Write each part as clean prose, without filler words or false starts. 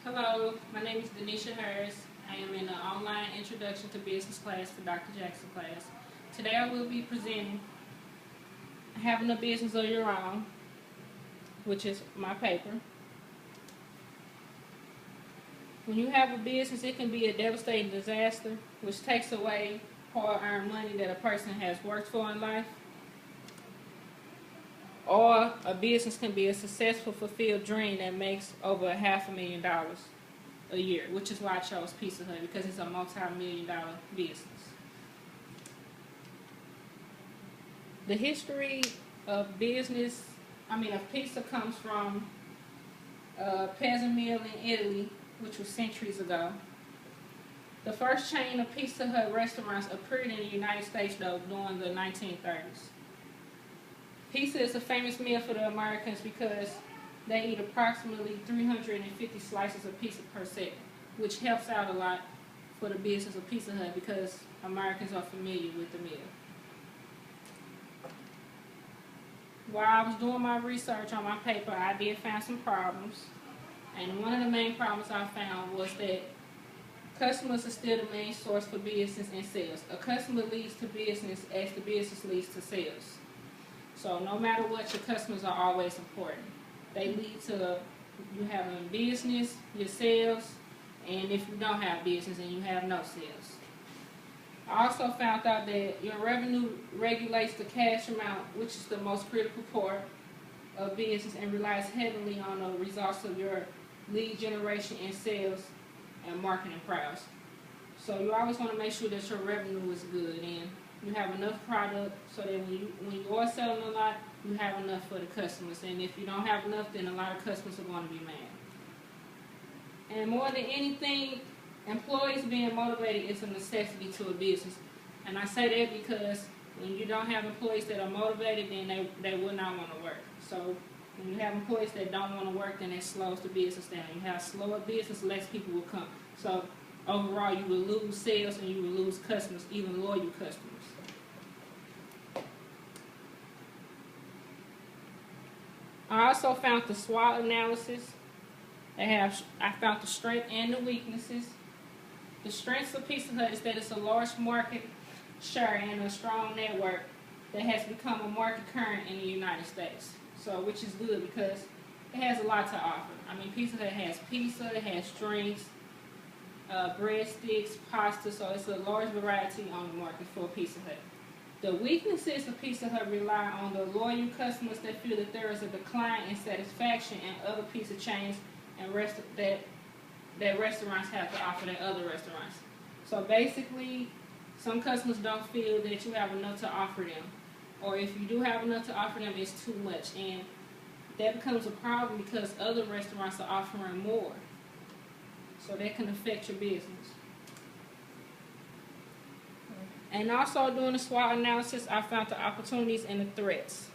Hello, my name is Danisha Harris. I am in the online introduction to business class for Dr. Jackson class. Today I will be presenting having a business of your own, which is my paper. When you have a business, it can be a devastating disaster, which takes away hard-earned money that a person has worked for in life. Or a business can be a successful, fulfilled dream that makes over $500,000 a year, which is why I chose Pizza Hut, because it's a multi-million-dollar business. The history of of pizza comes from a peasant meal in Italy, which was centuries ago. The first chain of Pizza Hut restaurants appeared in the United States, though, during the 1930s. Pizza is a famous meal for the Americans because they eat approximately 350 slices of pizza per second, which helps out a lot for the business of Pizza Hut because Americans are familiar with the meal. While I was doing my research on my paper, I did find some problems. And one of the main problems I found was that customers are still the main source for business and sales. A customer leads to business as the business leads to sales. So no matter what, your customers are always important. They lead to you having business, your sales, and if you don't have business and you have no sales. I also found out that your revenue regulates the cash amount, which is the most critical part of business and relies heavily on the results of your lead generation and sales and marketing prowess. So you always want to make sure that your revenue is good and you have enough product so that when you are selling a lot, you have enough for the customers. And if you don't have enough, then a lot of customers are going to be mad. And more than anything, employees being motivated is a necessity to a business. And I say that because when you don't have employees that are motivated, then they will not want to work. So when you have employees that don't want to work, then it slows the business down. You have slower business, less people will come. So overall, you will lose sales and you will lose customers, even loyal customers. I also found the SWOT analysis. I found the strengths and the weaknesses. The strengths of Pizza Hut is that it's a large market share and a strong network that has become a market current in the United States. So, which is good because it has a lot to offer. Pizza Hut has pizza, it has drinks, breadsticks, pasta, so it's a large variety on the market for Pizza Hut. The weaknesses of Pizza Hut rely on the loyal customers that feel that there is a decline in satisfaction in other pizza chains and that restaurants have to offer than other restaurants. So basically, some customers don't feel that you have enough to offer them. Or if you do have enough to offer them, it's too much. And that becomes a problem because other restaurants are offering more. So that can affect your business. And also during the SWOT analysis, I found the opportunities and the threats.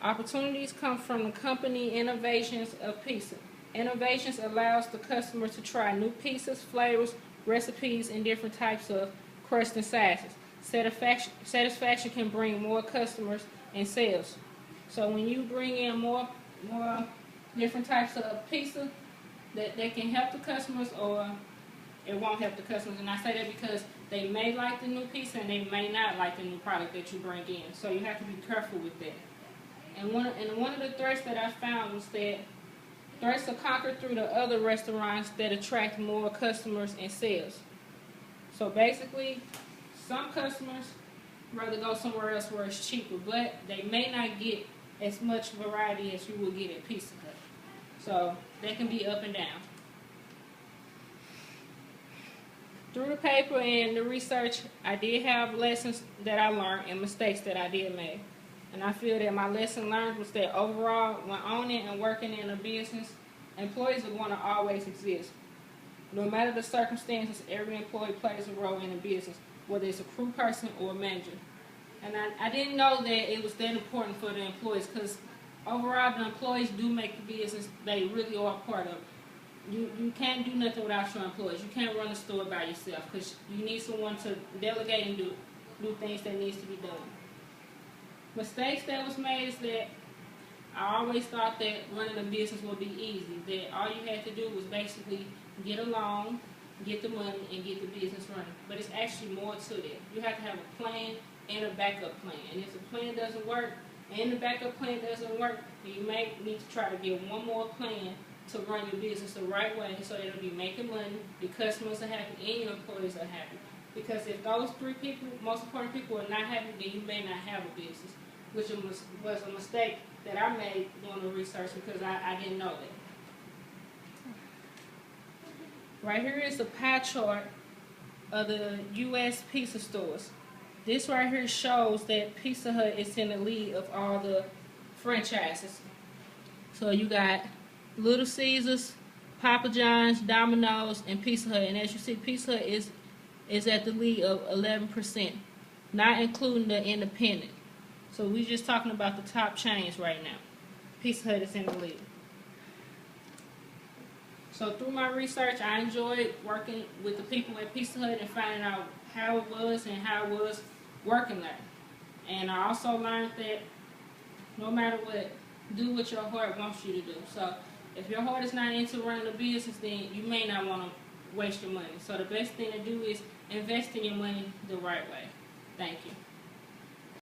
Opportunities come from the company innovations of pizza. Innovations allows the customer to try new pizzas, flavors, recipes, and different types of crust and sizes. Satisfaction can bring more customers and sales. So when you bring in more different types of pizza, that can help the customers or it won't help the customers. And I say that because they may like the new pizza and they may not like the new product that you bring in. So you have to be careful with that. And one of the threats that I found was that threats are conquered through the other restaurants that attract more customers and sales. So basically, some customers rather go somewhere else where it's cheaper, but they may not get as much variety as you will get at Pizza Hut. So that can be up and down. Through the paper and the research, I did have lessons that I learned and mistakes that I did make. And I feel that my lesson learned was that overall, when owning and working in a business, employees are going to always exist. No matter the circumstances, every employee plays a role in a business, whether it's a crew person or a manager. And I didn't know that it was that important for the employees because overall, the employees do make the business. They really are a part of it. You can't do nothing without your employees. You can't run a store by yourself because you need someone to delegate and do things that needs to be done. Mistakes that was made is that I always thought that running a business would be easy, that all you had to do was basically get a loan, get the money, and get the business running. But it's actually more to that. You have to have a plan and a backup plan. And if the plan doesn't work and the backup plan doesn't work, then you may need to try to get one more plan to run your business the right way so that it'll be making money, your customers are happy, and your employees are happy. Because if those three people, most important people, are not happy, then you may not have a business, which was a mistake that I made doing the research because I didn't know that. Right here is the pie chart of the U.S. pizza stores. This right here shows that Pizza Hut is in the lead of all the franchises. So you got Little Caesars, Papa John's, Domino's, and Pizza Hut. And as you see, Pizza Hut is at the lead of 11%, not including the independent. So we're just talking about the top chains right now. Pizza Hut is in the lead. So through my research, I enjoyed working with the people at Pizza Hut and finding out how it was and how it was working there. And I also learned that no matter what, do what your heart wants you to do. So if your heart is not into running a business, then you may not want to waste your money. So the best thing to do is invest in your money the right way. Thank you.